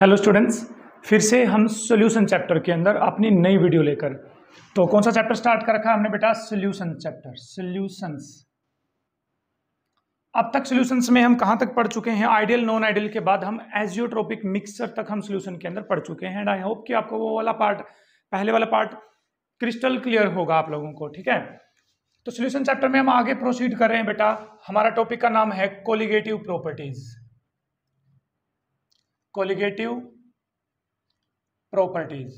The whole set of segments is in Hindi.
हेलो स्टूडेंट्स, फिर से हम सॉल्यूशन चैप्टर के अंदर अपनी नई वीडियो लेकर। तो कौन सा चैप्टर स्टार्ट कर रखा है हमने बेटा? Solution chapter, solutions. अब तक सॉल्यूशंस में हम कहां तक पढ़ चुके हैं? आइडियल, नॉन आइडियल के बाद हम एजियोट्रोपिक मिक्सचर तक हम सॉल्यूशन के अंदर पढ़ चुके हैं। एंड आई होप कि आपको वो वाला पार्ट, पहले वाला पार्ट क्रिस्टल क्लियर होगा आप लोगों को। ठीक है, तो सॉल्यूशन चैप्टर में हम आगे प्रोसीड कर रहे हैं बेटा। हमारा टॉपिक का नाम है कोलिगेटिव प्रॉपर्टीज। Colligative properties.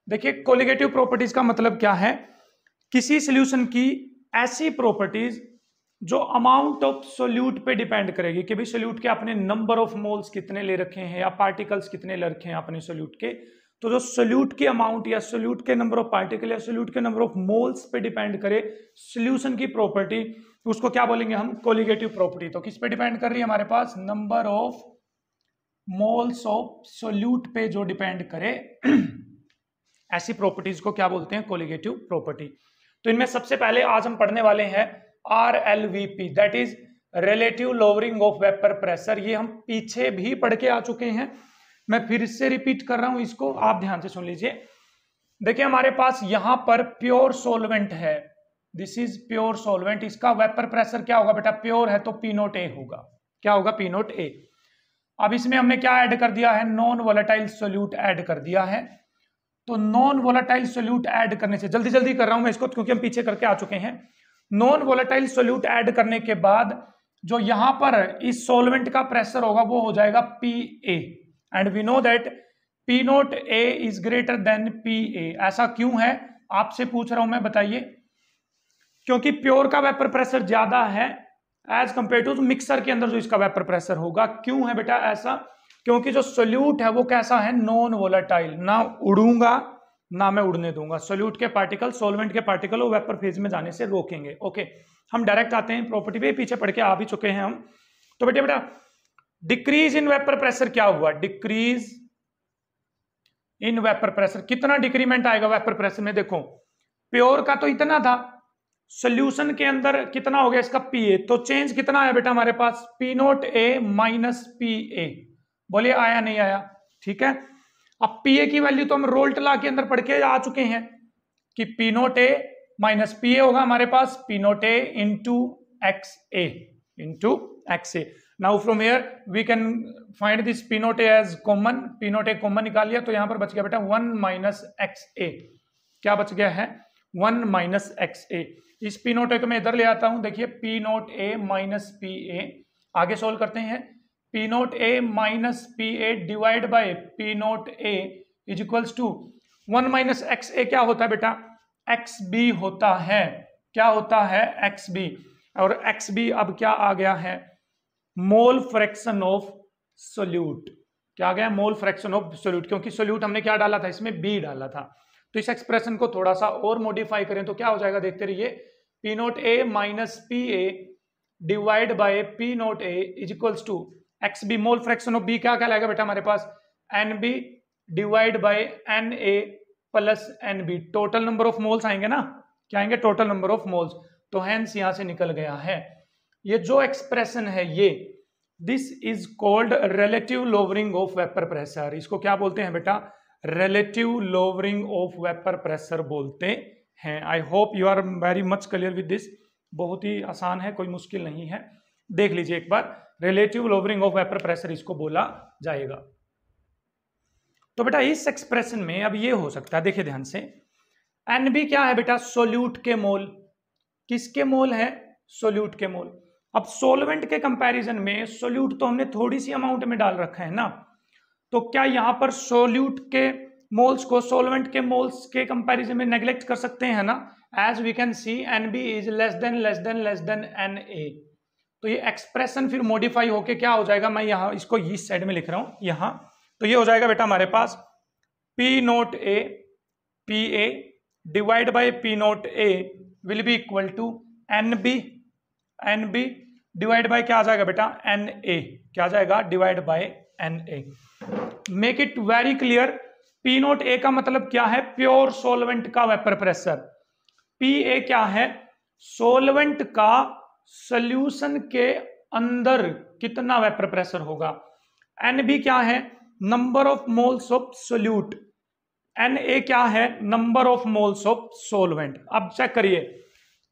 देखिए, कोलिगेटिव प्रॉपर्टीज का मतलब क्या है? किसी सॉल्यूशन की ऐसी प्रॉपर्टीज जो अमाउंट ऑफ सोल्यूट पे डिपेंड करेगी कि भाई सोल्यूट के अपने नंबर ऑफ मोल्स कितने ले रखे हैं या पार्टिकल्स कितने ले रखे हैं अपने सोल्यूट के। तो जो सोल्यूट की अमाउंट या सोल्यूट के नंबर ऑफ पार्टिकल या सोल्यूट के नंबर ऑफ मोल्स पे डिपेंड करे सॉल्यूशन की प्रॉपर्टी, उसको क्या बोलेंगे हम? Colligative property. तो किस पे डिपेंड कर रही है हमारे पास? Number of moles of solute पे जो डिपेंड करे ऐसी प्रॉपर्टीज को क्या बोलते हैं? Colligative property. तो इनमें सबसे पहले आज हम पढ़ने वाले हैं RLVP, that is relative lowering of vapour pressure. ये हम पीछे भी पढ़ के आ चुके हैं, मैं फिर से रिपीट कर रहा हूं इसको, आप ध्यान से सुन लीजिए। देखिए, हमारे पास यहां पर प्योर सॉल्वेंट है, दिस इज प्योर सॉल्वेंट। इसका वेपर प्रेशर क्या होगा बेटा? प्योर है तो P0A होगा। क्या होगा? P0A। अब इसमें हमने क्या ऐड कर दिया है? नॉन वोलेटाइल सोल्यूट ऐड कर दिया है। तो नॉन वोलेटाइल सोल्यूट ऐड करने से, जल्दी जल्दी कर रहा हूं मैं इसको क्योंकि हम पीछे करके आ चुके हैं। नॉन वोलेटाइल सोल्यूट ऐड करने के बाद जो यहां पर इस सॉल्वेंट का प्रेशर होगा वो हो जाएगा PA। And we know that P0A is greater than PA। ऐसा क्यों है आपसे पूछ रहा हूं मैं, बताइए। क्योंकि प्योर का वेपर प्रेशर ज्यादा है एज कंपेयर टू मिक्सर के अंदर जो इसका वेपर प्रेशर होगा। क्यों है बेटा ऐसा? क्योंकि जो सोल्यूट है वो कैसा है? Non volatile. ना उड़ूंगा ना मैं उड़ने दूंगा। सोल्यूट के पार्टिकल सॉल्वेंट के पार्टिकल वो वेपर फेज में जाने से रोकेंगे। ओके, हम डायरेक्ट आते हैं प्रॉपर्टी पे, पीछे पढ़ के आ भी चुके हैं हम। तो बेटा डिक्रीज इन वेपर प्रेशर क्या हुआ? Decrease in vapour pressure. कितना डिक्रीमेंट आएगा वेपर प्रेशर में? देखो, प्योर का तो इतना था, सोल्यूशन के अंदर कितना हो गया इसका? PA। तो चेंज कितना आया बेटा हमारे पास? P0A minus PA। बोलिए आया नहीं आया? ठीक है, अब PA की वैल्यू तो हम रोल्ट लॉ के अंदर पढ़ के आ चुके हैं कि P0A माइनस PA होगा हमारे पास P0A into XA। Now from here we can find this P0A as common. P0A common निकाल लिया तो यहां पर बच गया बेटा 1 माइनस XA। क्या बच गया है? 1 माइनस XA। इस P0A को मैं इधर ले आता हूं। देखिए, P0A माइनस PA। आगे सोल्व करते हैं। P0A minus PA divide by P0A is equals to 1 minus XA। क्या होता है बेटा? XB होता है। क्या होता है? XB। और XB अब क्या आ गया है? मोल फ्रैक्शन ऑफ सोल्यूट। क्या आ गया? मोल फ्रैक्शन ऑफ सोल्यूट। क्योंकि सोल्यूट हमने क्या डाला था? इसमें B डाला था। तो इस एक्सप्रेशन को थोड़ा सा और मॉडिफाई करें तो क्या हो जाएगा? देखते रहिए। P0A minus PA divide by P0A is equals to XB। Mole fraction of B क्या कहलाएगा बेटा हमारे पास? NB divide by NA plus NB। Total number of moles आएंगे ना? क्या आएंगे? Total number of moles. तो हेंस यहां से निकल गया है ये जो एक्सप्रेशन है ये, this is called relative lowering of vapour pressure. इसको क्या बोलते हैं बेटा? Relative lowering of vapour pressure बोलते हैं। I hope you are very much clear with this. बहुत ही आसान है, कोई मुश्किल नहीं है। देख लीजिए एक बार, relative lowering of vapour pressure इसको बोला जाएगा। तो बेटा इस एक्सप्रेशन में अब ये हो सकता है, देखिए ध्यान से, NB क्या है बेटा? सोल्यूट के मोल। किसके मोल है? सोल्यूट के मोल। अब सोलवेंट के कंपैरिजन में सोल्यूट तो हमने थोड़ी सी अमाउंट में डाल रखा है ना, तो क्या यहां पर सोल्यूट के मोल्स को सोलवेंट के मोल्स के कंपैरिजन में नेग्लेक्ट कर सकते हैं ना? As we can see NB is less than NA। तो ये एक्सप्रेशन फिर मॉडिफाई होके क्या हो जाएगा? मैं यहां इसको इस साइड में लिख रहा हूं यहां। तो ये हो जाएगा बेटा हमारे पास P0A PA divide by P0A will be equal to NB divide by क्या आ जाएगा बेटा? NA। क्या आ जाएगा? Divide by NA। Make it very clear. P0A का मतलब क्या है? प्योर सोलवेंट का वेपर प्रेशर। PA क्या है? सोलवेंट का सॉल्यूशन के अंदर कितना वेपर प्रेशर होगा। NB क्या है? Number of moles of solute, Na क्या है, number of moles of solvent. अब चेक करिए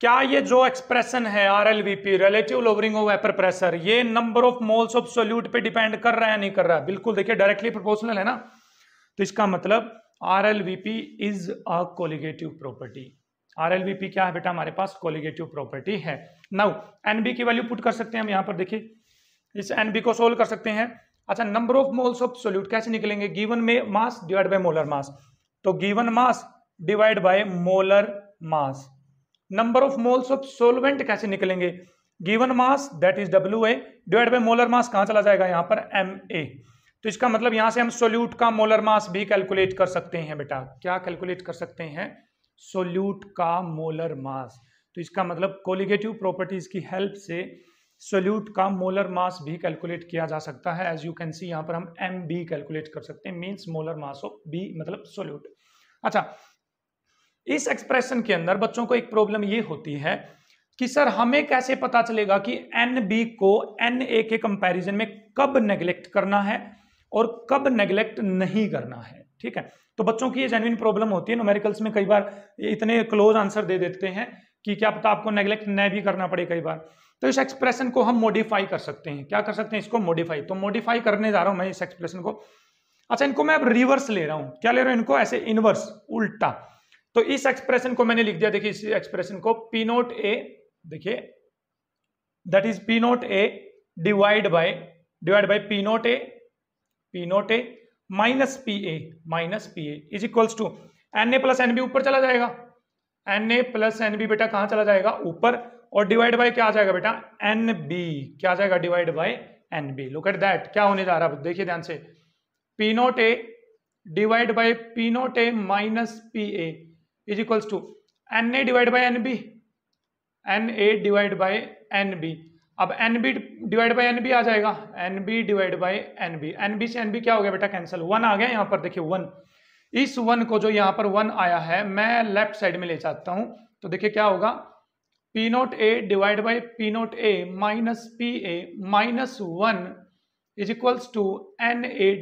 क्या ये जो एक्सप्रेशन है RLVP, relative lowering of vapour pressure, ये number of moles of solute पे डिपेंड कर रहा है नहीं कर रहा है? बिल्कुल, देखिए डायरेक्टली प्रोपोर्शनल है ना, तो इसका मतलब RLVP is a colligative property. RLVP क्या है बेटा, हमारे पास कोलिगेटिव प्रॉपर्टी है। नाउ NB की वैल्यू पुट कर सकते हैं हम यहाँ पर, देखिए इस NB को सोल्व कर सकते हैं। अच्छा, number of moles of solute कैसे निकलेंगे, गिवन में mass divide by molar mass, तो given mass divide by molar mass. Number of moles of solvent कैसे निकलेंगे, given mass that is WA divide by molar mass, कहां चला जाएगा यहाँ पर MA। तो इसका मतलब यहां से हम सोल्यूट का मोलर मास भी कैलकुलेट कर सकते हैं बेटा, क्या कैलकुलेट कर सकते हैं, सोल्यूट का मोलर मास। तो इसका मतलब कोलिगेटिव प्रॉपर्टीज की हेल्प से सोल्यूट का मोलर मास भी कैलकुलेट किया जा सकता है। एज यू कैन सी यहाँ पर हम MB कैलकुलेट कर सकते हैं, means molar mass of B मतलब सोल्यूट। अच्छा, इस एक्सप्रेशन के अंदर बच्चों को एक प्रॉब्लम ये होती है कि सर हमें कैसे पता चलेगा कि NB को Na के कंपैरिजन में कब नेग्लेक्ट करना है और कब नेग्लेक्ट नहीं करना है। ठीक है, तो बच्चों की ये जेन्युइन प्रॉब्लम होती है, न्यूमेरिकल्स में कई बार इतने क्लोज आंसर दे देते हैं कि क्या पता आपको नेग्लेक्ट न भी करना पड़े कई बार। तो इस एक्सप्रेशन को हम मॉडिफाई कर सकते हैं, क्या कर सकते हैं, इसको मॉडिफाई। तो मॉडिफाई करने जा रहा हूं मैं इस एक्सप्रेशन को। अच्छा, इनको मैं अब रिवर्स ले रहा हूं, क्या ले रहा हूं, इनको ऐसे इनवर्स, उल्टा। तो इस एक्सप्रेशन को मैंने लिख दिया, देखिए इस एक्सप्रेशन को P0A, देखिए that is P0A divide by P0A minus PA is equals to Na plus NB ऊपर चला जाएगा, Na प्लस NB बेटा कहां चला जाएगा, ऊपर, और डिवाइड बाय क्या आ जाएगा बेटा, NB, क्या आ जाएगा, divide by NB। Look at that, क्या होने जा रहा है देखिए ध्यान से, P0A divide by P0A minus PA is equals to Na divide by NB, Na divide by NB। अब NB डिवाइड बाय NB आ जाएगा, NB divide by NB, NB से NB क्या हो गया बेटा, कैंसिल, 1 आ गया यहाँ पर, देखिए 1। इस 1 को जो यहाँ पर 1 आया है मैं लेफ्ट साइड में ले जाता हूं, तो देखिए क्या होगा, P0A divide by P0A minus PA minus 1 is equals to Na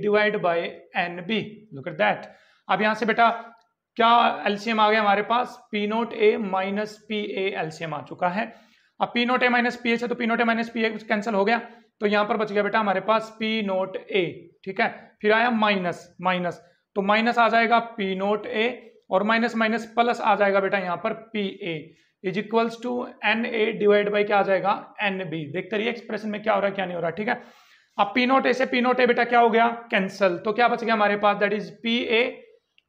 divide by NB। Look at that, अब यहां से बेटा क्या एलसीएम आ गया हमारे पास, P0A माइनस PA एलसीएम आ चुका है। अब P0A माइनस PA से तो P0A माइनस PA कैंसिल हो गया, तो यहां पर बच गया बेटा हमारे पास P0A। ठीक है, फिर आया माइनस, तो माइनस आ जाएगा P0A और माइनस माइनस प्लस आ जाएगा बेटा यहाँ पर PA is equals to Na divide by क्या आ जाएगा, NB। देखते रहिए एक्सप्रेशन में क्या हो रहा है क्या नहीं हो रहा। ठीक है, अब P0A से P0A बेटा क्या हो गया, कैंसिल, तो क्या बच गया हमारे पास, that is PA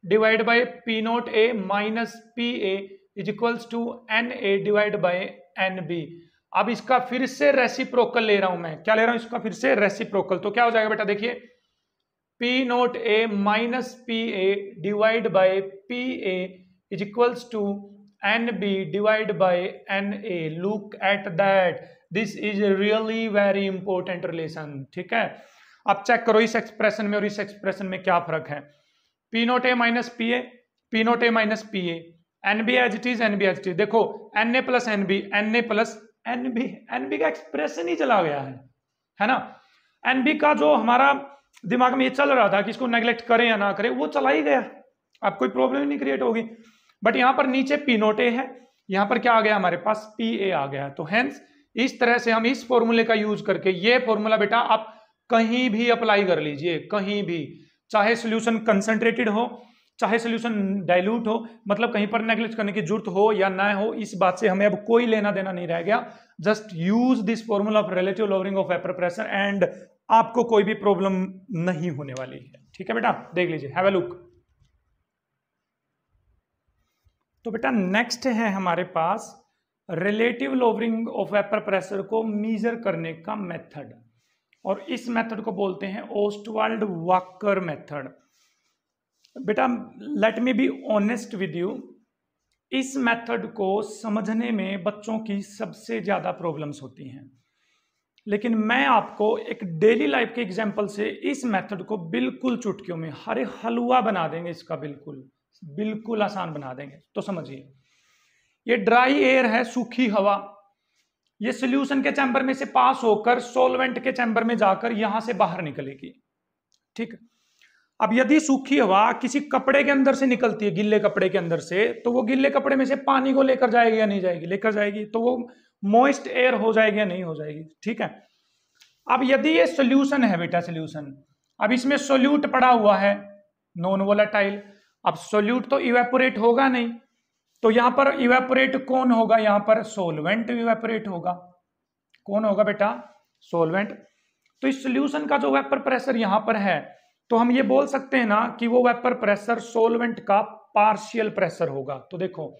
divide by P0A minus PA is equals to Na divide by NB। अब इसका फिर से रेसिप्रोकल ले रहा हूं मैं, क्या ले रहा हूं, इसका फिर से रेसिप्रोकल, तो क्या हो जाएगा बेटा, देखिए P0A minus PA divide by PA is equals to NB divide by NA। Look at that, this is really very important relation. ठीक है, अब चेक करो इस एक्सप्रेशन में और इस एक्सप्रेशन में क्या फर्क है, P0A minus PA, P0A minus PA, NB as it is, NB as it is. देखो Na plus NB, Na plus NB, NB का एक्सप्रेशन ही चला गया है ना। NB का जो हमारा दिमाग में ये चल रहा था कि इसको नेग्लेक्ट करें या ना करें, वो चला ही गया, अब कोई प्रॉब्लम ही नहीं क्रिएट होगी। बट यहां पर नीचे P0A है, यहां पर क्या आ गया हमारे पास, PA आ गया। तो हेंस इस तरह से हम इस फॉर्मूले का यूज करके, ये फॉर्मूला बेटा आप कहीं भी अप्लाई कर लीजिए, कहीं भी, चाहे सोल्यूशन कंसंट्रेटेड हो चाहे सोल्यूशन डाइल्यूट हो, मतलब कहीं पर नेग्लेक्ट करने की जरूरत हो या ना हो, इस बात से हमें अब कोई लेना देना नहीं रह गया। Just use this formula of relative lowering of vapour pressure and आपको कोई भी प्रॉब्लम नहीं होने वाली है। ठीक है बेटा, देख लीजिए, हैव अ लुक। तो बेटा नेक्स्ट है हमारे पास relative lowering of vapour pressure को मेजर करने का मेथड, और इस मेथड को बोलते हैं ओस्टवाल्ड वॉकर मेथड। बेटा let me be honest with you, इस मेथड को समझने में बच्चों की सबसे ज्यादा प्रॉब्लम्स होती हैं, लेकिन मैं आपको एक डेली लाइफ के एग्जांपल से इस मेथड को बिल्कुल चुटकियों में हरे हलवा बना देंगे, इसका बिल्कुल आसान बना देंगे। तो समझिए, ये ड्राई एयर है, सूखी हवा, ये सॉल्यूशन के चैम्बर में से पास होकर सॉल्वेंट के चैम्बर में जाकर यहां से बाहर निकलेगी। ठीक, अब यदि सूखी हवा किसी कपड़े के अंदर से निकलती है, गिल्ले कपड़े के अंदर से, तो वो गिल्ले कपड़े में से पानी को लेकर जाएगी या नहीं जाएगी? लेकर जाएगी। तो वो मॉइस्ट एयर हो जाएगी या नहीं हो जाएगी? ठीक है। अब यदि ये सोल्यूशन है बेटा, सोल्यूशन, अब इसमें सोल्यूट पड़ा हुआ है नॉन वोलेटाइल, अब सोल्यूट तो इवेपोरेट होगा नहीं, तो यहां पर इवेपोरेट कौन होगा? यहां पर सोलवेंट इवेपोरेट होगा। कौन होगा बेटा? सोलवेंट। तो इस सोल्यूशन का जो वेपर प्रेशर यहां पर है, तो हम ये बोल सकते हैं ना कि वो वेपर प्रेशर सोलवेंट का पार्शियल प्रेशर होगा। तो देखो,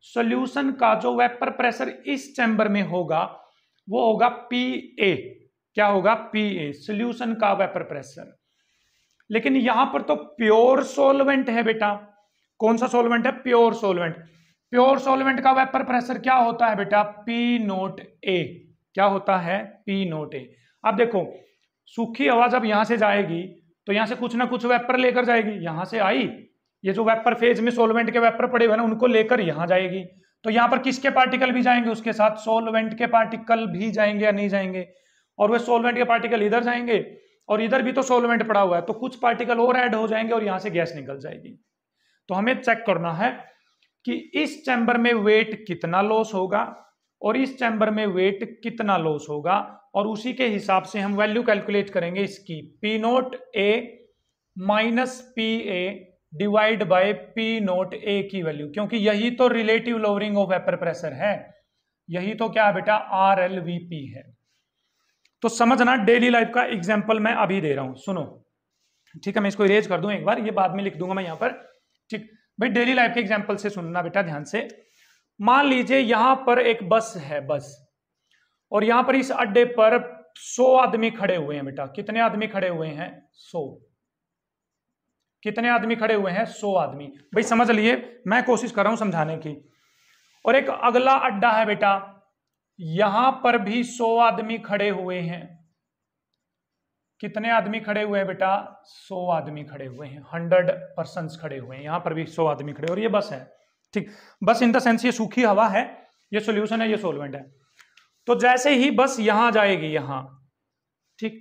सोल्यूशन का जो वेपर प्रेशर इस चैम्बर में होगा वो होगा PA। क्या होगा? PA, सोल्यूशन का वेपर प्रेशर। लेकिन यहां पर तो प्योर सोलवेंट है बेटा। कौन सा सोलवेंट है? Pure solvent. प्योर सोलवेंट का वेपर प्रेशर क्या होता है बेटा? P0A। क्या होता है? P0A। अब देखो, सूखी हवा जब यहां से जाएगी तो यहां से कुछ ना कुछ वेपर लेकर जाएगी। यहां से आई, ये जो वेपर फेज में सोलवेंट के वेपर पड़े हुए ना, उनको लेकर यहां जाएगी। तो यहां पर किसके पार्टिकल भी जाएंगे? उसके साथ सोलवेंट के पार्टिकल भी जाएंगे या नहीं जाएंगे? और वे सोलवेंट के पार्टिकल इधर जाएंगे और इधर भी तो सोलवेंट पड़ा हुआ है, तो कुछ पार्टिकल और ऐड हो जाएंगे और यहां से गैस निकल जाएगी। तो हमें चेक करना है कि इस चैम्बर में वेट कितना लॉस होगा और इस चैम्बर में वेट कितना लॉस होगा, और उसी के हिसाब से हम वैल्यू कैलकुलेट करेंगे इसकी। P0A minus PA divide by P0A की वैल्यू, क्योंकि यही तो relative lowering of vapour pressure है। यही तो क्या है बेटा? RLVP है। तो समझना, डेली लाइफ का एग्जांपल मैं अभी दे रहा हूं, सुनो। ठीक है, मैं इसको इरेज कर दूं एक बार, ये बाद में लिख दूंगा मैं यहां पर। ठीक भाई, डेली लाइफ के एग्जांपल से सुनना बेटा ध्यान से। मान लीजिए यहां पर एक बस है, बस, और यहां पर इस अड्डे पर 100 आदमी खड़े हुए हैं बेटा। कितने आदमी खड़े हुए हैं? 100। कितने आदमी खड़े हुए हैं? 100 आदमी। भाई समझ लिए, मैं कोशिश कर रहा हूं समझाने की। और एक अगला अड्डा है बेटा, यहां पर भी 100 आदमी खड़े हुए हैं। कितने आदमी खड़े हुए हैं बेटा? 100 आदमी खड़े हुए हैं, 100 पर्सन्स खड़े हुए हैं। यहां पर भी 100 आदमी खड़े, और ये बस है। ठीक, बस इन द सेंस ये सूखी हवा है, ये सोल्यूशन है, ये सोलवेंट है। तो जैसे ही बस यहां जाएगी, यहां, ठीक,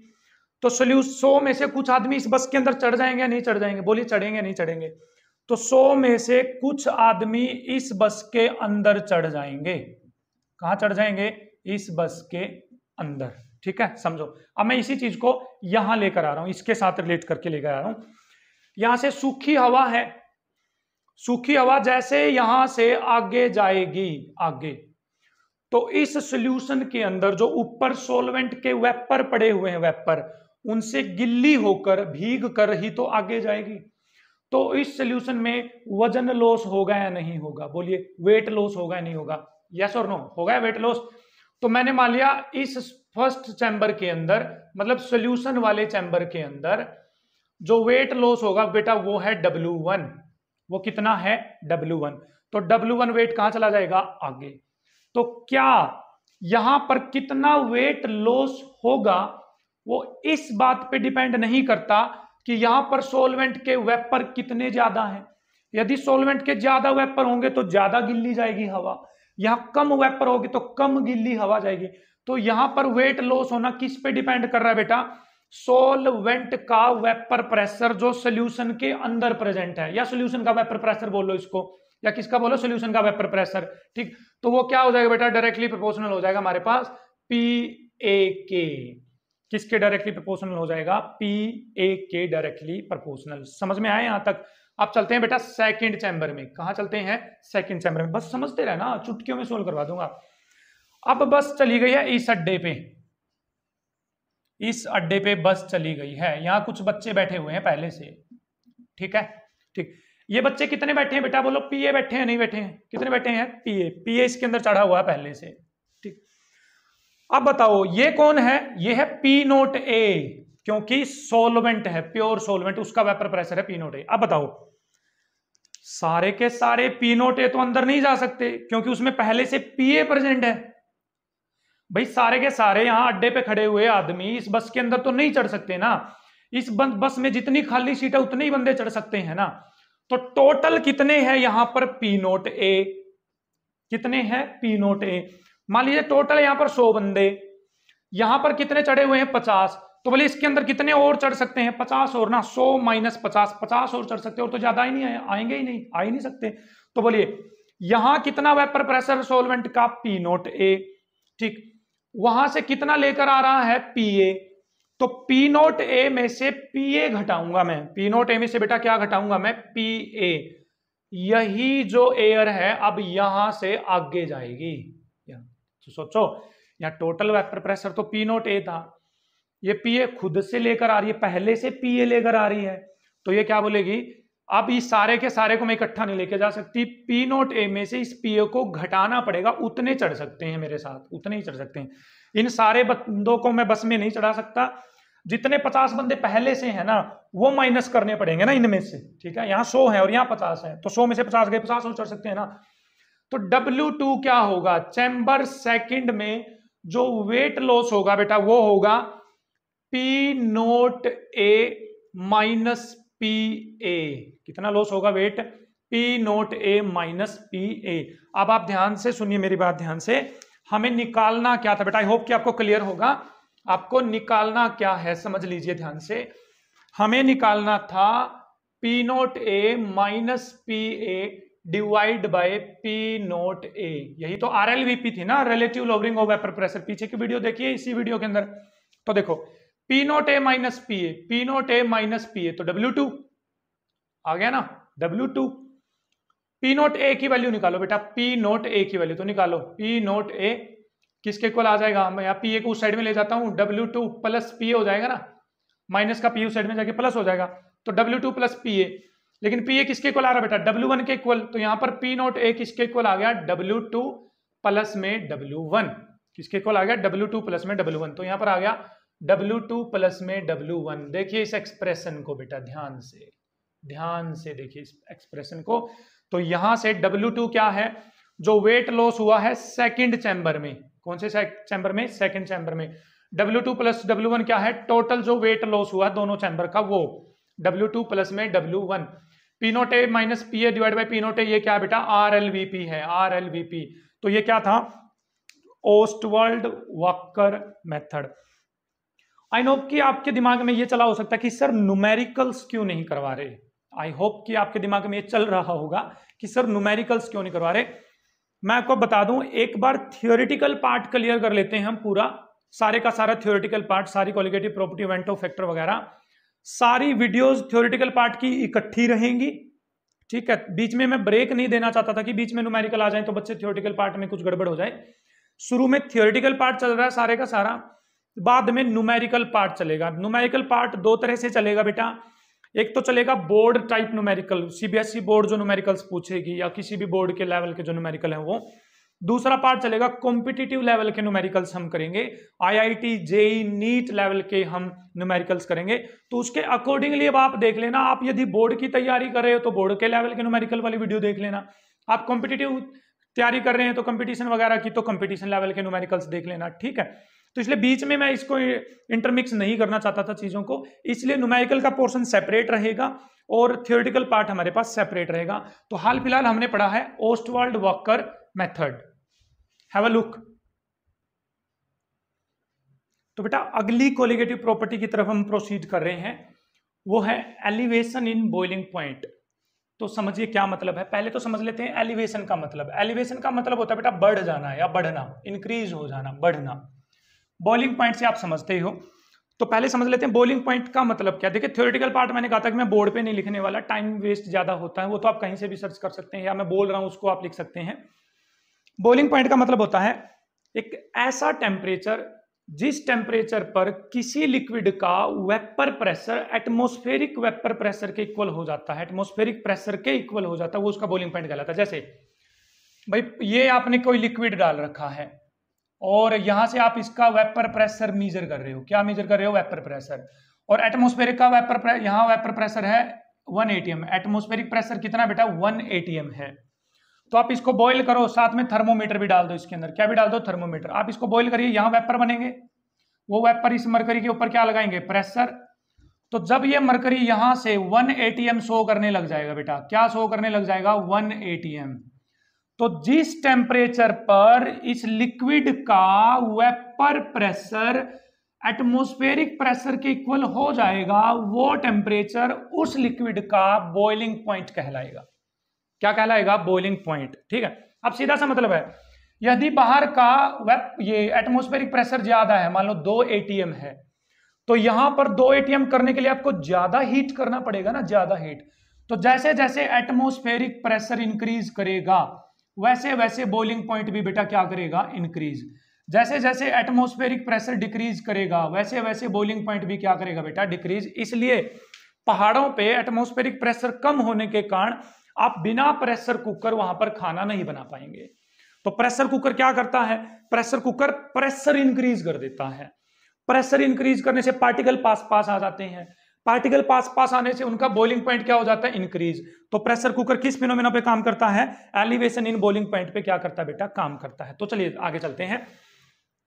तो 100 में से कुछ आदमी इस बस के अंदर चढ़ जाएंगे या नहीं चढ़ जाएंगे? बोलिए, चढ़ेंगे नहीं चढ़ेंगे? तो 100 में से कुछ आदमी इस बस के अंदर चढ़ जाएंगे। कहां चढ़ जाएंगे? इस बस के अंदर। ठीक है, समझो। अब मैं इसी चीज को यहां लेकर आ रहा हूं, इसके साथ रिलेट करके लेकर आ रहा हूं। यहां से सूखी हवा है, सूखी हवा जैसे यहां से आगे जाएगी, आगे, तो इस सॉल्यूशन के अंदर जो ऊपर सोलवेंट के वेपर पड़े हुए हैं, वेपर, उनसे गिल्ली होकर, भीग कर ही तो आगे जाएगी। तो इस सॉल्यूशन में वजन लॉस होगा या नहीं होगा? बोलिए, वेट लॉस होगा या नहीं होगा? यस और नो? होगा वेट लॉस। तो मैंने मान लिया इस फर्स्ट चैम्बर के अंदर, मतलब सॉल्यूशन वाले चैम्बर के अंदर जो वेट लॉस होगा बेटा, वो है W1। वो कितना है? W1। तो W1 वेट कहां चला जाएगा? आगे। तो क्या यहां पर कितना वेट लॉस होगा वो इस बात पे डिपेंड नहीं करता कि यहां पर सोलवेंट के वेपर कितने ज्यादा हैं। यदि सोलवेंट के ज्यादा वेपर होंगे तो ज्यादा गिल्ली जाएगी हवा, यहां कम वेपर होगी तो कम गिल्ली हवा जाएगी। तो यहां पर वेट लॉस होना किस पे डिपेंड कर रहा है बेटा? सोलवेंट का वेपर प्रेशर जो सोल्यूशन के अंदर प्रेजेंट है, या सोल्यूशन का वेपर प्रेशर बोलो इसको, या किसका बोलो? सोल्यूशन का वेपर प्रेशर। ठीक, तो वो क्या हो जाएगा बेटा? डायरेक्टली प्रोपोर्शनल हो जाएगा हमारे पास PA। किसके डायरेक्टली प्रोपोर्शनल हो जाएगा? PA directly proportional. समझ में आए यहां तक? अब चलते हैं बेटा सेकंड चैम्बर में। कहां चलते हैं? सेकंड चैम्बर में। बस समझते रहना, चुटकियों में सोल्व करवा दूंगा। अब बस चली गई है इस अड्डे पे, इस अड्डे पे बस चली गई है। यहां कुछ बच्चे बैठे हुए हैं पहले से। ठीक है, ठीक, ये बच्चे कितने बैठे हैं बेटा? बोलो, PA बैठे हैं नहीं बैठे हैं? कितने बैठे हैं? PA इसके अंदर चढ़ा हुआ है पहले से। ठीक, अब बताओ ये कौन है? ये है P0A, क्योंकि सोलवेंट है, प्योर सोलवेंट, उसका वेपर प्रेशर है P0A। अब बताओ, सारे के सारे P0A तो अंदर नहीं जा सकते क्योंकि उसमें पहले से PA प्रेजेंट है। भाई सारे के सारे यहां अड्डे पे खड़े हुए आदमी इस बस के अंदर तो नहीं चढ़ सकते ना। इस बस में जितनी खाली सीट है उतने ही बंदे चढ़ सकते हैं ना। तो टोटल कितने हैं यहां पर? P0A कितने हैं? P0A मान लीजिए टोटल यहां पर 100 बंदे, यहां पर कितने चढ़े हुए हैं? 50। तो बोले इसके अंदर कितने और चढ़ सकते हैं, 50 और ना, 100 माइनस 50, 50 और चढ़ सकते हैं, और तो ज्यादा ही नहीं आएंगे ही नहीं, आ ही नहीं सकते। तो बोलिए यहां कितना वेपर प्रेशर सॉल्वेंट का, पी नोट ए, ठीक, वहां से कितना लेकर आ रहा है, पी ए, तो पी नोट ए में से पी ए घटाऊंगा मैं, पी नोट ए में से बेटा क्या घटाऊंगा मैं, पी ए, यही जो एयर है अब यहां से आगे जाएगी। तो सोचो यहाँ टोटल वेपर प्रेशर तो पी नोट ए था, ये पी ए खुद से लेकर आ रही है, पहले से पी ए लेकर आ रही है, तो ये क्या बोलेगी, अब इस सारे के सारे को मैं इकट्ठा नहीं लेके जा सकती, पी नोट ए में से इस पी ए को घटाना पड़ेगा, उतने चढ़ सकते हैं मेरे साथ, उतने ही चढ़ सकते हैं। इन सारे बंदों को मैं बस में नहीं चढ़ा सकता, जितने 50 बंदे पहले से है ना वो माइनस करने पड़ेंगे ना इनमें से, ठीक है, यहाँ 100 है और यहाँ 50 है, तो 100 में से 50 गए, 50 और चढ़ सकते हैं ना। तो W2 क्या होगा, चैम्बर सेकंड में जो वेट लॉस होगा बेटा वो होगा P note A minus P A, कितना लॉस होगा weight, P note A minus P A. अब आप ध्यान से सुनिए मेरी बात ध्यान से, हमें निकालना क्या था बेटा, आई होप कि आपको क्लियर होगा, आपको निकालना क्या है समझ लीजिए ध्यान से, हमें निकालना था P note A minus P A divide by P note A, यही तो RLVP थी ना, relative lowering of vapour pressure, पीछे की वीडियो देखिए इसी वीडियो के अंदर। तो देखो P note A minus P A, P note A minus P ए, तो W2 आ गया ना, W2, पी नोट ए की वैल्यू निकालो बेटा, पी नोट ए की वैल्यू तो निकालो, पी नोट ए किसके इक्वल आ जाएगा, मैं यहाँ पी ए को उस साइड में ले जाता हूँ, W2 प्लस पी ए हो जाएगा ना, माइनस का पी उस साइड में जाके प्लस हो जाएगा, तो W2 प्लस पी ए, लेकिन पी ए किसके इक्वल आ रहा है बेटा, W1 के इक्वल, तो यहाँ पर पी नोट ए किसके इक्वल आ गया, W2 प्लस में W1, किसके इक्वल आ गया, W2 प्लस में W1, तो यहाँ पर आ गया W2 प्लस में W1। देखिए इस एक्सप्रेशन को बेटा ध्यान से देखिए इस एक्सप्रेशन को, तो यहां से W2 क्या है, जो वेट लॉस हुआ है सेकंड चैम्बर में, कौन से चैम्बर में, सेकंड चैम्बर में, W2 प्लस W1 क्या है, टोटल जो वेट लॉस हुआ दोनों चैम्बर का वो W2 प्लस में W1, P note A minus P A divide by P note A, ये क्या बेटा RLVP है, RLVP, तो ये क्या था, Ostwald Walker method. I hope कि आपके दिमाग में ये चला हो सकता है कि सर न्यूमेरिकल्स क्यों नहीं करवा रहे, आई होप कि आपके दिमाग में ये चल रहा होगा कि सर न्यूमेरिकल्स क्यों नहीं करवा रहे। मैं आपको बता दूं, एक बार थियोरेटिकल पार्ट क्लियर कर लेते हैं हम, पूरा सारे का सारा थियोरेटिकल पार्ट, सारी क्वालिटेटिव प्रॉपर्टी वेंटो फैक्टर वगैरह सारी वीडियोस थियोरेटिकल पार्ट की इकट्ठी रहेंगी, ठीक है, बीच में मैं ब्रेक नहीं देना चाहता था कि बीच में न्यूमेरिकल आ जाए तो बच्चे थियोरेटिकल पार्ट में कुछ गड़बड़ हो जाए। शुरू में थियोरेटिकल पार्ट चल रहा है सारे का सारा, बाद में न्यूमेरिकल पार्ट चलेगा। न्यूमेरिकल पार्ट दो तरह से चलेगा बेटा, एक तो चलेगा board type numerical, CBSE board जो न्यूमेरिकल्स पूछेगी या किसी भी बोर्ड के लेवल के जो न्यूमेरिकल है वो, दूसरा पार्ट चलेगा कॉम्पिटिटिव लेवल के न्यूमेरिकल्स हम करेंगे, IIT JEE नीट लेवल के हम न्यूमेरिकल्स करेंगे, तो उसके अकॉर्डिंगली अब आप देख लेना, आप यदि बोर्ड की तैयारी कर रहे हो तो बोर्ड के लेवल के न्यूमेरिकल वाली वीडियो देख लेना, आप कॉम्पिटिटिव तैयारी कर रहे हैं तो कंपटीशन वगैरह की तो कंपटीशन लेवल के न्यूमेरिकल्स देख लेना, ठीक है। तो इसलिए बीच में मैं इसको इंटरमिक्स नहीं करना चाहता था चीजों को, इसलिए न्यूमेरिकल का पोर्शन सेपरेट रहेगा और थियोरेटिकल पार्ट हमारे पास सेपरेट रहेगा। तो हाल फिलहाल हमने पढ़ा है Ostwald Walker method, have a look. तो बेटा अगली कोलिगेटिव प्रॉपर्टी की तरफ हम प्रोसीड कर रहे हैं, वो है एलिवेशन इन बॉइलिंग पॉइंट। तो समझिए क्या मतलब है, पहले तो समझ लेते हैं एलिवेशन का मतलब। एलिवेशन का मतलब होता है बेटा बढ़ जाना या बढ़ना, इंक्रीज हो जाना, बढ़ना। बॉइलिंग पॉइंट से आप समझते हो, तो पहले समझ लेते हैं बॉइलिंग पॉइंट का मतलब क्या। देखिए थ्योरेटिकल पार्ट मैंने कहा था कि मैं बोर्ड पे नहीं लिखने वाला, टाइम वेस्ट ज्यादा होता है, वो तो आप कहीं से भी सर्च कर सकते हैं या मैं बोल रहा हूं उसको आप लिख सकते हैं। बॉइलिंग पॉइंट का मतलब होता है एक ऐसा टेम्परेचर जिस टेम्परेचर पर किसी लिक्विड का vapour pressure atmospheric vapour pressure के इक्वल हो जाता है, एटमॉस्फेरिक प्रेशर के इक्वल हो जाता है, वो उसका बॉइलिंग पॉइंट कहलाता है। जैसे भाई ये आपने कोई लिक्विड डाल रखा है और यहां से आप इसका वेपर प्रेशर मेजर कर रहे हो, क्या मेजर कर रहे हो, वेपर प्रेशर, और एटमॉस्फेरिक का वेपर यहां वेपर प्रेशर है 1 atm, एटमॉस्फेरिक प्रेशर कितना बेटा 1 atm है। तो आप इसको बॉईल करो, साथ में थर्मोमीटर भी डाल दो इसके अंदर, क्या भी डाल दो, थर्मोमीटर। आप इसको बॉईल करिए, यहां वेपर बनेंगे, वो वेपर इस मरकरी के ऊपर क्या लगाएंगे, प्रेशर। तो जब ये मरकरी यहां से 1 atm शो करने लग जाएगा बेटा, क्या शो करने लग जाएगा, 1 atm। तो जिस टेम्परेचर पर इस लिक्विड का वेपर प्रेशर एटमॉस्फेरिक प्रेशर के इक्वल हो जाएगा, वो टेम्परेचर उस लिक्विड का बॉइलिंग पॉइंट कहलाएगा। क्या कहलाएगा? Boiling point. ठीक है, अब सीधा सा मतलब है, यदि बाहर का ये एटमॉस्फेरिक प्रेशर ज्यादा है, मान लो 2 ATM है, तो यहां पर 2 ATM करने के लिए आपको ज्यादा हीट करना पड़ेगा ना, ज्यादा हीट। तो जैसे जैसे एटमॉस्फेरिक प्रेशर इंक्रीज करेगा वैसे वैसे बॉइलिंग पॉइंट भी बेटा क्या करेगा? इंक्रीज। जैसे जैसे एटमॉस्फेरिक प्रेशर डिक्रीज करेगा वैसे वैसे बॉइलिंग पॉइंट भी क्या करेगा बेटा? डिक्रीज। इसलिए पहाड़ों पे एटमॉस्फेरिक प्रेशर कम होने के कारण आप बिना प्रेशर कुकर वहां पर खाना नहीं बना पाएंगे। तो प्रेशर कुकर क्या करता है? प्रेशर कुकर प्रेशर इंक्रीज कर देता है। प्रेशर इंक्रीज करने से पार्टिकल पास पास आ जाते हैं, पार्टिकल पास पास आने से उनका बॉइलिंग पॉइंट क्या हो जाता है? इंक्रीज। तो प्रेशर कुकर किस फिनोमेना पे काम करता है? एलिवेशन इन बॉइलिंग पॉइंट पे क्या करता है बेटा? काम करता है। तो चलिए आगे चलते हैं।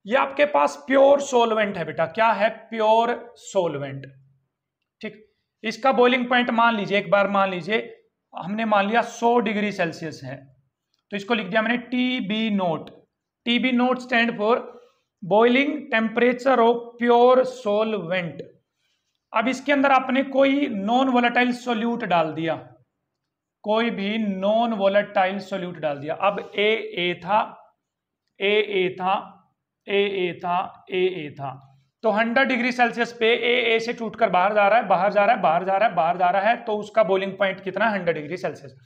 ये आपके पास प्योर सोलवेंट है बेटा। क्या है? Pure solvent. ठीक, इसका बॉइलिंग पॉइंट मान लीजिए, एक बार मान लीजिए, हमने मान लिया 100 डिग्री सेल्सियस है, तो इसको लिख दिया मैंने TB note. TB note stand for boiling temperature of pure solvent. अब इसके अंदर आपने कोई नॉन वोलेटाइल सोल्यूट डाल दिया, कोई भी नॉन वोलेटाइल सोल्यूट डाल दिया। अब AA था, AA था, AA था, AA था, तो 100 डिग्री सेल्सियस पे AA से टूटकर बाहर जा रहा है, बाहर जा रहा है, बाहर जा रहा है, बाहर जा रहा है, तो उसका बॉइलिंग पॉइंट कितना? 100 डिग्री सेल्सियस।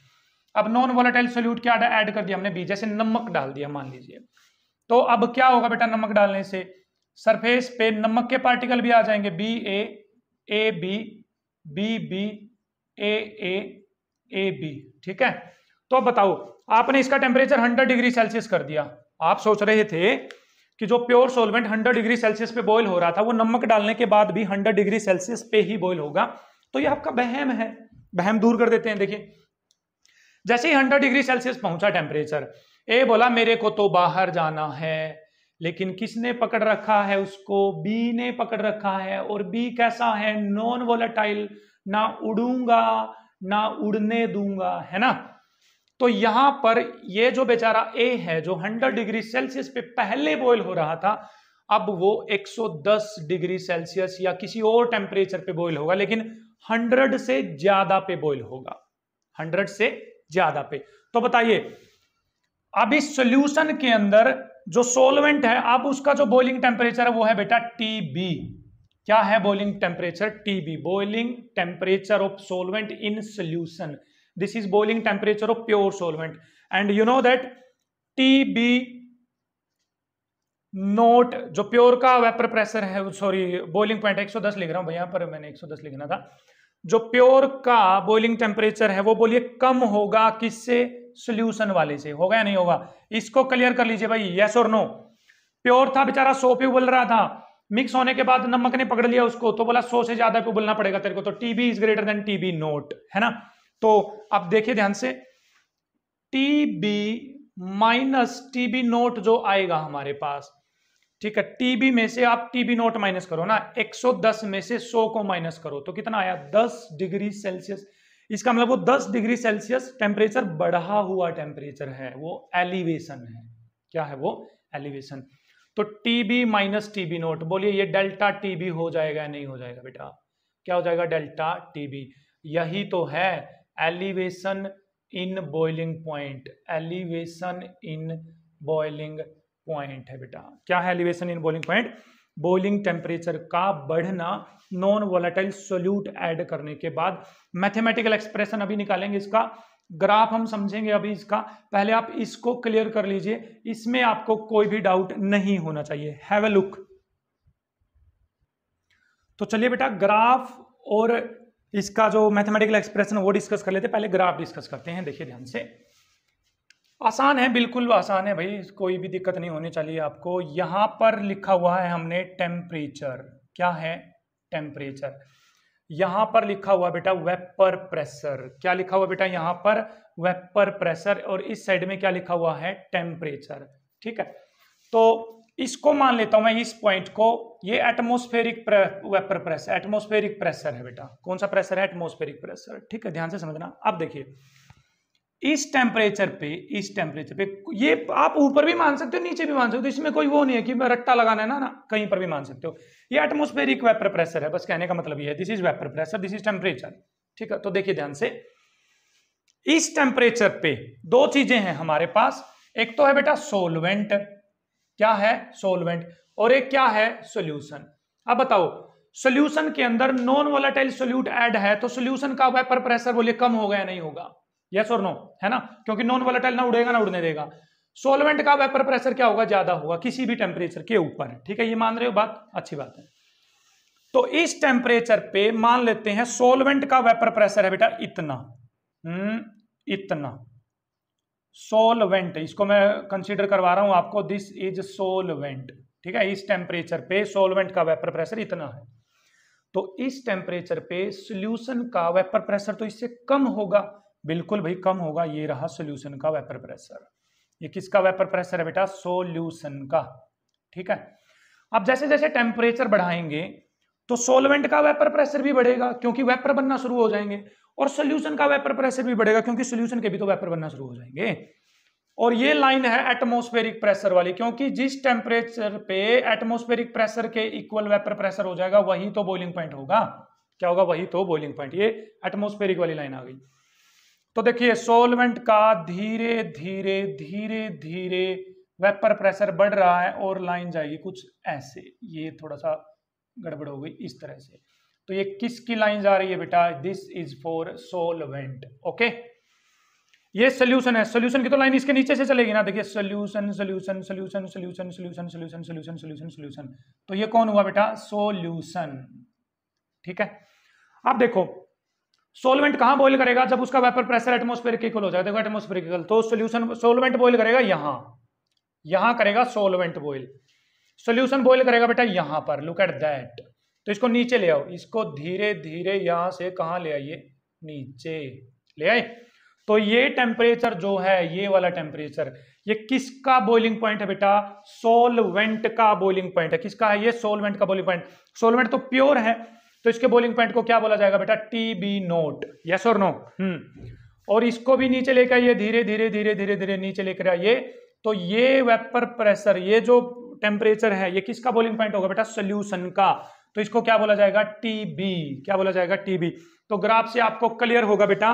अब नॉन वोलेटाइल सोल्यूट क्या ऐड कर दिया हमने? B, जैसे नमक डाल दिया मान लीजिए, तो अब क्या होगा बेटा? नमक डालने से सरफेस पे नमक के पार्टिकल भी आ जाएंगे, BA, AB, BB, AA, AB। ठीक है, तो अब बताओ, आपने इसका टेम्परेचर 100 डिग्री सेल्सियस कर दिया। आप सोच रहे थे कि जो प्योर सोलवेंट 100 डिग्री सेल्सियस पे बॉयल हो रहा था वो नमक डालने के बाद भी 100 डिग्री सेल्सियस पे ही बॉयल होगा, तो ये आपका वहम है। वहम दूर कर देते हैं। देखिए, जैसे ही 100 डिग्री सेल्सियस पहुंचा टेम्परेचर, ए बोला मेरे को तो बाहर जाना है, लेकिन किसने पकड़ रखा है उसको? बी ने पकड़ रखा है। और बी कैसा है? नॉन वोलेटाइल, ना उड़ूंगा ना उड़ने दूंगा, है ना। तो यहां पर ये जो बेचारा ए है, जो 100 डिग्री सेल्सियस पे पहले बॉयल हो रहा था, अब वो 110 डिग्री सेल्सियस या किसी और टेम्परेचर पे बॉयल होगा, लेकिन 100 से ज्यादा पे बॉयल होगा, 100 से ज्यादा पे। तो बताइए, अब इस सॉल्यूशन के अंदर जो सोलवेंट है, अब उसका जो बॉइलिंग टेम्परेचर है वो है बेटा TB। क्या है boiling temperature? TB, boiling temperature of solvent in solution. This is boiling temperature of pure solvent, and you know that TB note, जो प्योर का वेपर प्रेशर है, सॉरी बॉइलिंग पॉइंट 110 लिख रहा हूं भैया, पर मैंने 110 लिखना था। जो प्योर का बॉइलिंग टेम्परेचर है वो बोलिए कम होगा किससे? सॉल्यूशन वाले से। होगा या नहीं होगा? इसको क्लियर कर लीजिए भाई, यस और नो। प्योर था बेचारा 100 पे उबल रहा था, मिक्स होने के बाद नमक ने पकड़ लिया उसको, तो बोला 100 से ज्यादा पे उबलना पड़ेगा तेरे को, तो TB is greater then TB note, है ना। तो अब देखिए ध्यान से, TB माइनस TB नोट जो आएगा हमारे पास, ठीक है, TB में से आप TB नोट माइनस करो ना, 110 में से 100 को माइनस करो तो कितना आया? 10 डिग्री सेल्सियस। इसका मतलब वो 10 डिग्री सेल्सियस टेम्परेचर बढ़ा हुआ टेम्परेचर है, वो एलिवेशन है। क्या है वो? एलिवेशन। तो TB माइनस TB नोट, बोलिए ये डेल्टा TB हो जाएगा या नहीं हो जाएगा बेटा? क्या हो जाएगा? Delta TB। यही तो है elevation in boiling point. Elevation in boiling point है बेटा। क्या है elevation in boiling point? Boiling temperature का बढ़ना नॉन वोलेटाइल सोल्यूट ऐड करने के बाद। मैथमेटिकल एक्सप्रेशन अभी निकालेंगे, इसका ग्राफ हम समझेंगे अभी इसका। पहले आप इसको क्लियर कर लीजिए, इसमें आपको कोई भी डाउट नहीं होना चाहिए। Have a look. तो चलिए बेटा, ग्राफ और इसका जो मैथमेटिकल एक्सप्रेशन वो डिस्कस कर लेते हैं। पहले ग्राफ डिस्कस करते हैं। देखिए ध्यान से, आसान है, बिल्कुल आसान है भाई, कोई भी दिक्कत नहीं होनी चाहिए आपको। यहां पर लिखा हुआ है हमने टेम्परेचर। क्या है? टेम्परेचर। यहां पर लिखा हुआ बेटा वेपर प्रेशर। क्या लिखा हुआ बेटा? यहां पर वेपर प्रेशर, और इस साइड में क्या लिखा हुआ है? टेम्परेचर। ठीक है, तो इसको मान लेता हूं मैं, इस पॉइंट को, ये atmospheric vapour pressure, atmospheric pressure है बेटा। कौन सा प्रेशर है? Atmospheric pressure. ठीक है, ध्यान से समझना। अब देखिए, इस टेम्परेचर पे ये आप ऊपर भी मान सकते हो, नीचे भी मान सकते हो, इसमें कोई वो नहीं है कि रट्टा लगाना है ना, कहीं पर भी मान सकते हो। ये एटमॉस्फेरिक वेपर प्रेशर है, बस कहने का मतलब ये है, this is vapour pressure, this is temperature. ठीक है, तो देखिए ध्यान से, इस टेम्परेचर पे दो चीजें हैं हमारे पास, एक तो है बेटा सोलवेंट, क्या है सोलवेंट, और एक क्या है सोल्यूशन। अब बताओ, सोल्यूशन के अंदर नॉन वोलेटाइल सोल्यूट ऐड है तो सोल्यूशन का वेपर प्रेशर बोलिए कम होगा या नहीं होगा, यस और नो, है ना, क्योंकि नॉन वोलेटाइल ना उड़ेगा ना उड़ने देगा। सोलवेंट का वेपर प्रेशर क्या होगा, ज्यादा होगा किसी भी टेम्परेचर के ऊपर। ठीक है, ये मान रहे हो बात, अच्छी बात है। तो इस टेम्परेचर पे मान लेते हैं सोलवेंट का वेपर प्रेशर है बेटा इतना, इतना सोलवेंट, इसको मैं कंसीडर करवा रहा हूं आपको, दिस इज सोलवेंट। ठीक है, इस टेम्परेचर पे सोलवेंट का वेपर प्रेशर इतना है, तो इस टेम्परेचर पे सोल्यूशन का वेपर प्रेशर तो इससे कम होगा, बिल्कुल भाई कम होगा। ये रहा सोल्यूशन का वेपर प्रेशर, ये किसका वेपर प्रेशर है बेटा, सोल्यूशन का। ठीक है, अब जैसे जैसे टेम्परेचर बढ़ाएंगे तो सोलवेंट का वेपर प्रेशर भी बढ़ेगा क्योंकि वेपर बनना शुरू हो जाएंगे, और सोल्यूशन का वेपर प्रेशर भी बढ़ेगा क्योंकि सोल्यूशन के भी तो वेपर बनना शुरू हो जाएंगे। और ये लाइन है एटमॉस्फेरिक प्रेशर वाली, क्योंकि जिस टेम्परेचर पे एटमॉस्फेरिक प्रेशर के इक्वल वेपर प्रेशर हो जाएगा वही तो बॉइलिंग पॉइंट होगा, क्या होगा, वही तो बॉइलिंग पॉइंट। ये एटमॉस्फेरिक वाली लाइन आ गई। तो देखिए सोलवेंट का धीरे धीरे धीरे धीरे वेपर प्रेशर बढ़ रहा है और लाइन जाएगी कुछ ऐसे, ये थोड़ा सा गड़बड़ हो गई इस तरह से। तो ये किसकी लाइन जा रही है बेटा, this is for solvent. Okay, ये सोल्यूशन है, सोल्यूशन की तो लाइन इसके नीचे से चलेगी ना, देखिए solution solution solution solution solution solution solution solution solution, तो ये कौन हुआ बेटा, सोल्यूशन। ठीक है, अब देखो सोलवेंट कहां बॉइल करेगा, जब उसका वेपर प्रेशर एटमॉस्फेरिक इक्वल हो जाए, देखो एटमॉस्फेरिक इक्वल, तो सोल्यूशन सोलवेंट बॉइल करेगा यहां करेगा सोलवेंट बॉइल, सोल्यूशन बॉइल करेगा बेटा यहां पर, लुक एट दैट। तो इसको नीचे ले आओ, इसको धीरे धीरे यहां से कहां ले आइए, नीचे ले आए। तो ये टेम्परेचर जो है, ये वाला टेम्परेचर, ये किसका बॉइलिंग पॉइंट है बेटा, सोलवेंट का बॉइलिंग पॉइंट है। किसका है ये, सोलवेंट का बॉइलिंग पॉइंट। सोलवेंट तो प्योर है, तो इसके बॉइलिंग पॉइंट को क्या बोला जाएगा बेटा, TB नोट, यस और नो। और इसको भी नीचे लेकर आइए, धीरे धीरे धीरे धीरे धीरे नीचे लेकर आइए। तो ये वेपर प्रेशर, ये जो टेम्परेचर है, ये किसका बॉइलिंग पॉइंट होगा बेटा, सोल्यूशन का। तो इसको क्या बोला जाएगा, TB, क्या बोला जाएगा, TB। तो ग्राफ से आपको क्लियर होगा बेटा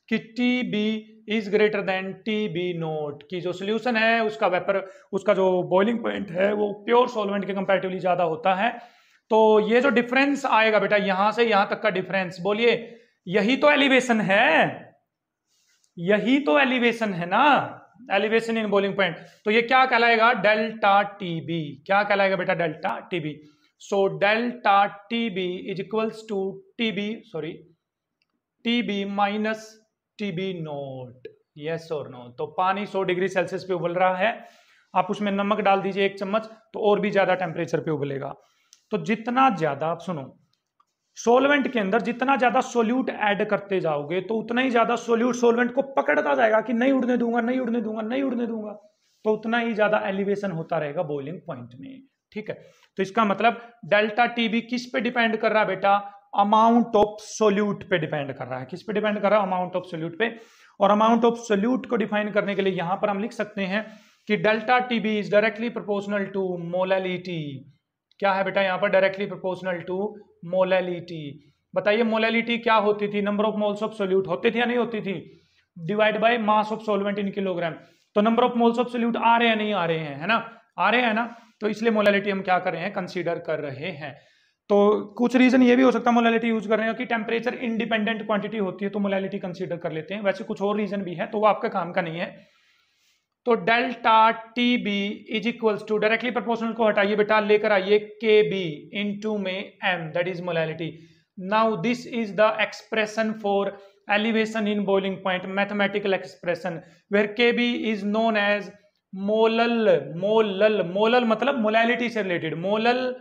कि TB is greater then TB note, की जो सोल्यूशन है उसका वेपर, उसका जो बॉइलिंग पॉइंट है वो प्योर सोलवेंट के कंपैरेटिवली ज्यादा होता है। तो ये जो डिफरेंस आएगा बेटा, यहां से यहां तक का डिफरेंस, बोलिए यही तो एलिवेशन है, यही तो एलिवेशन है ना, एलिवेशन इन बॉइलिंग पॉइंट। तो ये क्या कहलाएगा, डेल्टा TB, क्या कहलाएगा बेटा, delta TB। So delta TB is equals to TB minus TB naught, yes और नो। तो पानी 100 डिग्री सेल्सियस पे उबल रहा है, आप उसमें नमक डाल दीजिए 1 चम्मच, तो और भी ज्यादा टेम्परेचर पे उबलेगा। तो जितना ज्यादा, आप सुनो, सोलवेंट के अंदर जितना ज्यादा सोल्यूट ऐड करते जाओगे तो उतना ही ज्यादा सोल्यूट सोलवेंट को पकड़ता जाएगा कि नहीं उड़ने दूंगा, नहीं उड़ने दूंगा, नहीं उड़ने दूंगा, तो उतना ही ज्यादा एलिवेशन होता रहेगा बॉइलिंग पॉइंट में। ठीक है, तो इसका मतलब डेल्टा TB किस पे डिपेंड कर रहा है बेटा, अमाउंट ऑफ सोल्यूट पे डिपेंड कर रहा है। किस पे डिपेंड कर रहा है, अमाउंट ऑफ सोल्यूट पे। और अमाउंट ऑफ सोल्यूट को डिफाइन करने के लिए यहां पर हम लिख सकते हैं कि delta TB is directly proportional to molality. क्या है बेटा यहाँ पर, डायरेक्टली प्रोपोर्शनल टू मोलैलिटी। बताइए मोलैलिटी क्या होती थी, number of moles of solute होती थी या नहीं होती थी, divide by mass of solvent in kilogram. तो number of moles of solute आ रहे हैं नहीं आ रहे हैं, है ना, आ रहे हैं ना, तो इसलिए मोलैलिटी हम क्या कर रहे हैं, कंसीडर कर रहे हैं। तो कुछ रीजन ये भी हो सकता है मोलैलिटी यूज कर रहे हैं कि टेम्परेचर इंडिपेंडेंट क्वांटिटी होती है तो मोलैलिटी कंसीडर कर लेते हैं, वैसे कुछ और रीजन भी है तो वो आपका काम का नहीं है। तो delta TB is equals to, directly proportional को हटाइए बेटा, लेकर आइए KB इनटू में M, that is molality. Now this is the expression for elevation in boiling point, mathematical expression, where KB is known as molal मतलब मोलैलिटी से रिलेटेड, मोलल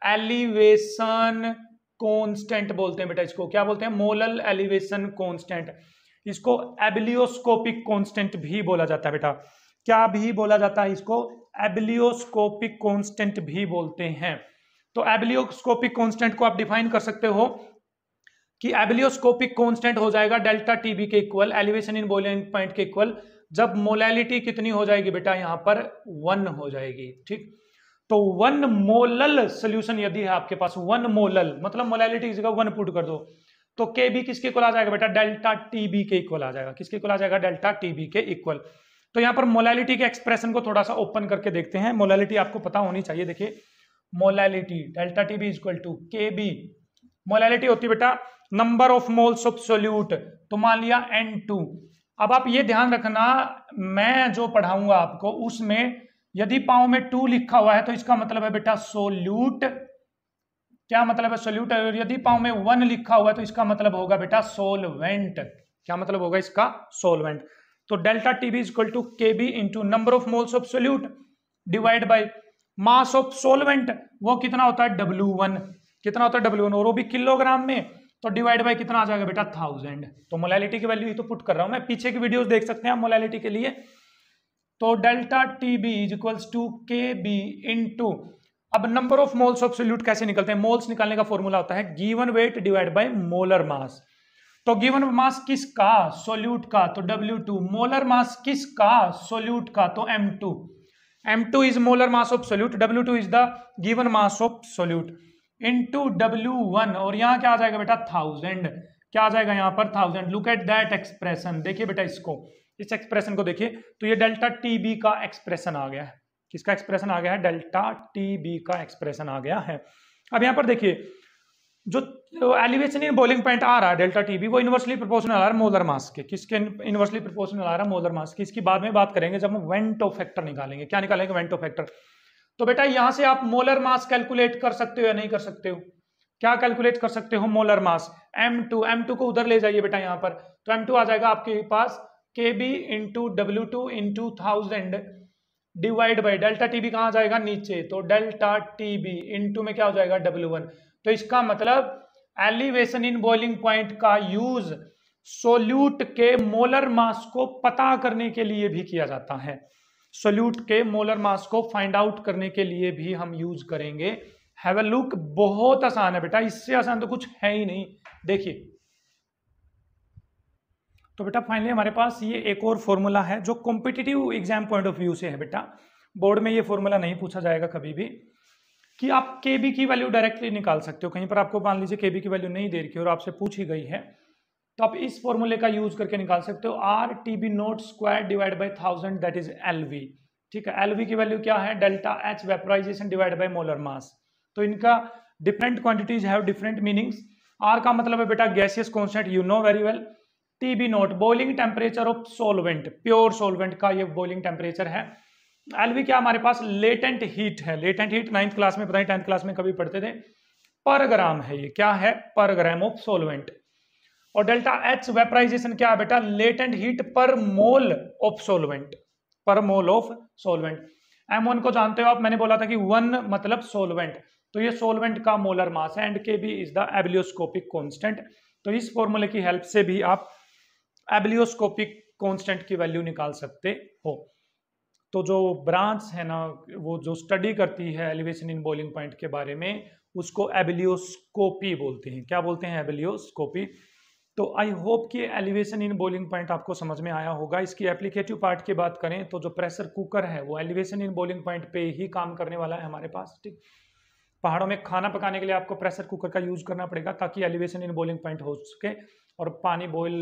एलिवेशन कांस्टेंट बोलते हैं बेटा, इसको क्या बोलते हैं, मोलल एलिवेशन कांस्टेंट। इसको एबिलियोस्कोपिक कांस्टेंट भी बोला जाता है बेटा, क्या भी बोला जाता है इसको, एबिलियोस्कोपिक कांस्टेंट भी बोलते हैं। तो एबिलियोस्कोपिक कांस्टेंट को आप डिफाइन कर सकते हो कि एबिलियोस्कोपिक कांस्टेंट हो जाएगा डेल्टा टीबी के equal, elevation in boiling point के इक्वल, जब मोलैलिटी कितनी हो जाएगी बेटा, यहां पर 1 हो जाएगी। ठीक, तो 1 मोलल सोल्यूशन यदि है आपके पास, 1 मोलल मतलब मोलैलिटी की जगह 1 पुट कर दो, तो के बी किसके इक्वल आ जाएगा बेटा, डेल्टा टीबी के इक्वल आ जाएगा। किसके इक्वल आ जाएगा, डेल्टा टीबी के इक्वल। तो यहां पर मोलैलिटी के एक्सप्रेशन को थोड़ा सा ओपन करके देखते हैं। मोलैलिटी आपको पता होनी चाहिए। देखिए molality delta TB equal to K B, molality होती है बेटा number of moles of solute, तो मान लिया N2। अब आप ये ध्यान रखना, मैं जो पढ़ाऊंगा आपको उसमें यदि पाँव में 2 लिखा हुआ है तो इसका मतलब है बेटा सोल्यूट। क्या मतलब है, सोल्यूट। और यदि पाँव में 1 लिखा हुआ है तो इसका मतलब होगा बेटा सोलवेंट। क्या मतलब होगा इसका, सोलवेंट। तो delta TB equal to K B into number of moles of solute divide by mass of solvent, वो कितना होता है W1, कितना होता है W1, और वो भी किलोग्राम में, तो डिवाइड बाय कितना आ जाएगा बेटा 1000। तो मोलैलिटी की वैल्यू ही तो पुट कर रहा हूं मैं, पीछे की वीडियोस देख सकते हैं आप मोलैलिटी के लिए। तो delta TB is equals to K B into, अब number of moles of solute कैसे निकलते हैं, मोल्स निकालने का फॉर्मूला होता है given weight divide by molar mass. तो गिवन मास किसका, सोल्यूट का, तो W2, मोलर मास किसका, सोल्यूट का, तो M2। M2 is molar mass of solute, W2 is the given mass of solute into W1, और यहां क्या आ जाएगा बेटा 1000। क्या आ जाएगा यहां पर 1000। लुक एट दैट एक्सप्रेशन, देखिए बेटा इसको, इस एक्सप्रेशन को देखिए, तो ये डेल्टा टीबी का एक्सप्रेशन आ गया है। किसका एक्सप्रेशन आ गया है, डेल्टा टीबी का एक्सप्रेशन आ गया है। अब यहां पर देखिए जो एलिवेशन इन बॉइलिंग पॉइंट आ रहा है डेल्टा टीबी, वो इनवर्सली प्रोपोर्शनल आ रहा है मोलर मास के। किसके इनवर्सली प्रोपोर्शनल आ रहा है, मोलर मास की। इसकी बाद में बात करेंगे जब हम वेंटो फैक्टर निकालेंगे। क्या निकालेंगे, वेंटो फैक्टर। तो बेटा यहां से आप मोलर मास कैलकुलेट कर सकते हो या नहीं कर सकते हो, क्या कैलकुलेट कर सकते हो, मोलर मास M2 को उधर ले जाइए बेटा यहां पर, तो M2 आ जाएगा आपके पास KB into W2 into 1000 divide by delta TB कहां जाएगा, नीचे, तो डेल्टा टीबी इंटू में क्या हो जाएगा W1। तो इसका मतलब एलिवेशन इन बॉइलिंग पॉइंट का यूज सोल्यूट के मोलर मास को पता करने के लिए भी किया जाता है। सोल्यूट के मोलर मास को फाइंड आउट करने के लिए भी हम यूज करेंगे। हैव अ लुक, बहुत आसान है बेटा, इससे आसान तो कुछ है ही नहीं। देखिए तो बेटा फाइनली हमारे पास ये एक और फॉर्मूला है जो competitive exam point of view से है बेटा, बोर्ड में ये फॉर्मूला नहीं पूछा जाएगा कभी भी, कि आप केबी की वैल्यू डायरेक्टली निकाल सकते हो। कहीं पर आपको मान लीजिए केबी की वैल्यू नहीं दे रखी और आपसे पूछी गई है, तो आप इस फॉर्मूले का यूज करके निकाल सकते हो, R TB naught square divide by 1000 that is LV. ठीक है, एलवी की वैल्यू क्या है, delta H vaporization divide by molar mass. तो इनका different quantities have different meanings. R का मतलब है बेटा gaseous constant, you know very well. TB naught boiling temperature of solvent, pure solvent का ये बॉइलिंग टेम्परेचर है। एलवी क्या हमारे पास, लेटेंट हीट है। लेटेंट हीट 9th क्लास में, पता नहीं 10th क्लास में कभी पढ़ते थे, पर ग्राम है ये, क्या है, पर ग्राम ऑफ सोलवेंट। और डेल्टा एच वेपराइजेशन क्या है बेटा, लेटेंट हीट पर मोल ऑफ सोलवेंट, पर मोल ऑफ सोलवेंट। M1 को जानते हो आप, मैंने बोला था कि 1 मतलब सोलवेंट, तो ये सोलवेंट का मोलर मास है, and Kb is the ebullioscopic constant. तो इस फॉर्मूले की हेल्प से भी आप एबिलियोस्कोपिक कांस्टेंट की वैल्यू निकाल सकते हो। तो जो ब्रांच है ना, वो जो स्टडी करती है एलिवेशन इन बॉइलिंग पॉइंट के बारे में, उसको एबिलियोस्कोपी बोलते हैं। क्या बोलते हैं, एबिलियोस्कोपी। तो आई होप कि एलिवेशन इन बॉइलिंग पॉइंट आपको समझ में आया होगा। इसकी एप्लीकेटिव पार्ट की बात करें तो जो प्रेशर कुकर है वो एलिवेशन इन बॉइलिंग पॉइंट पे ही काम करने वाला है हमारे पास। ठीक, पहाड़ों में खाना पकाने के लिए आपको प्रेशर कुकर का यूज करना पड़ेगा ताकि एलिवेशन इन बॉइलिंग पॉइंट हो सके और पानी बॉईल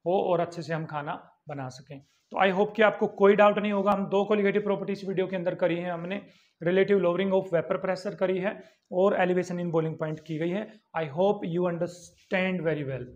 हो और अच्छे से हम खाना बना सकें। तो आई होप कि आपको कोई डाउट नहीं होगा। हम 2 कोलिगेटिव प्रॉपर्टीज वीडियो के अंदर करी है हमने, relative lowering of vapour pressure करी है और एलिवेशन इन बॉइलिंग पॉइंट की गई है। आई hope you understand very well.